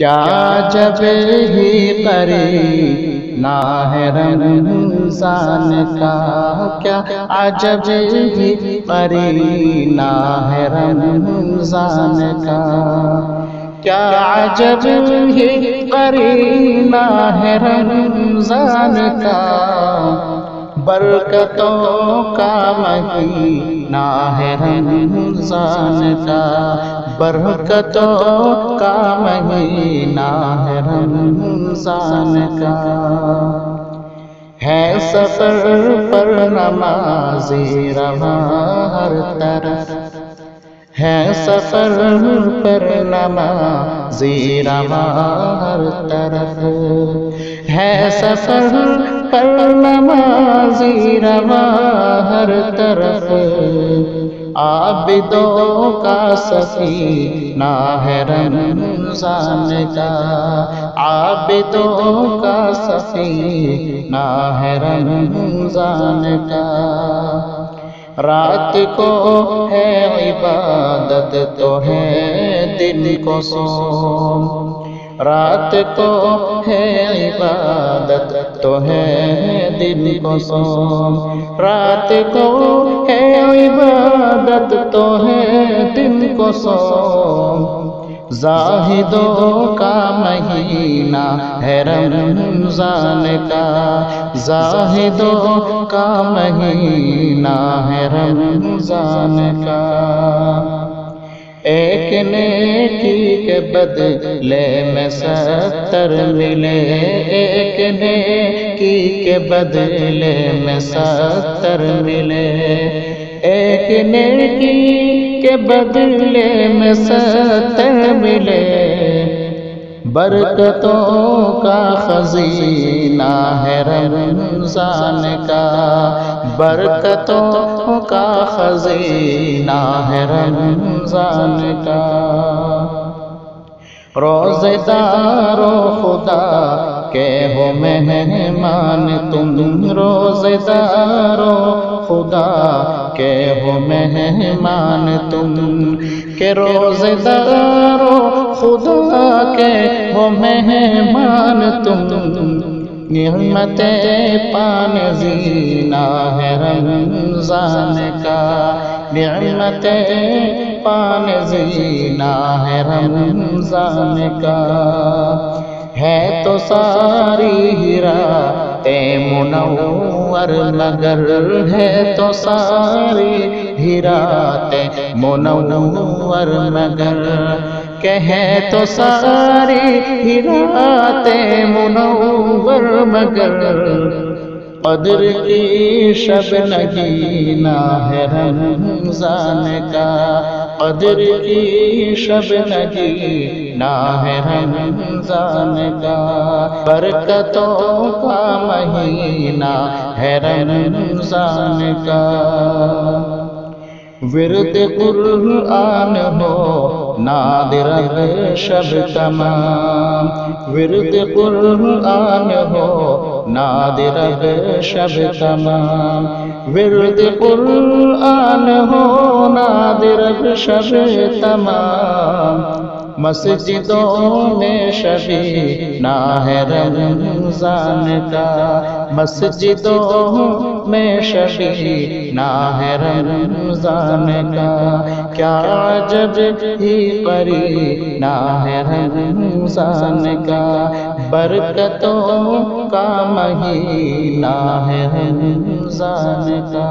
کیا عجب ہی قرینہ ہے رمضان کا، کیا عجب ہی قرینہ ہے رمضان کا، کیا عجب ہی قرینہ ہے رمضان کا، برکتوں کا مہینہ ہے رمضان کا، برکتوں کا مہینہ ہے رمضان کا، ہے سفر پر نمازی رواں ہر طرف، ہے سفر پر نمازی رواں ہر طرف، ہے سفر پر نمازی رواں ہر طرف، عابدوں کا سفینہ ہے رمضان کا، عابدوں کا سفینہ ہے رمضان کا، رات کو ہے عبادت تو ہے دن کو صوم، رات کو ہے عبادت تو ہے دن کو صوم، رات کو ہے عبادت تو ہے دن کو صوم، زاہدوں کا مہینہ ہے رمضان کا، زاہدوں کا مہینہ ہے رمضان کا، ایک نیکی کے بدلے میں 70 ملے، ایک نیکی کے بدلے میں 70 ملے، ایک نیکی کے بدلے میں 70 ملے، برکتوں کا خزینہ ہے رمضان کا، برکتوں کا خزینہ ہے رمضان کا، روزے دارو خدا کے ہو مہمان تم، روزے دارو خدا کے ہو مہمان تم، کہ روزے دارو خدا کے ہو مہمان تم، نعمت پان زینہ ہے رمضان کا، نعمت پان زینہ ہے رمضان کا، ہے تو ساری راتیں منور مگر، ہے تو ساری راتیں منور مگر، کہ ہے تو ساری راتیں منور مگر، قدر کی شب نگینا ہے رمضان کا، قدر کی شب نگینا ہے رمضان کا، برکتوں کا مہینہ ہے رمضان کا، ورد قرآن ہو نادر شب تمام، ورد قرآن ہو نادر شب تمام، ورد قرآن ہو نادر شب تمام، مسجدوں میں شبینہ ہے رمضان کا، مسجدوں میں شبینہ ہے رمضان کا، کیا عجب ہی قرینہ ہے رمضان کا، برکتوں کا مہینہ ہے رمضان کا۔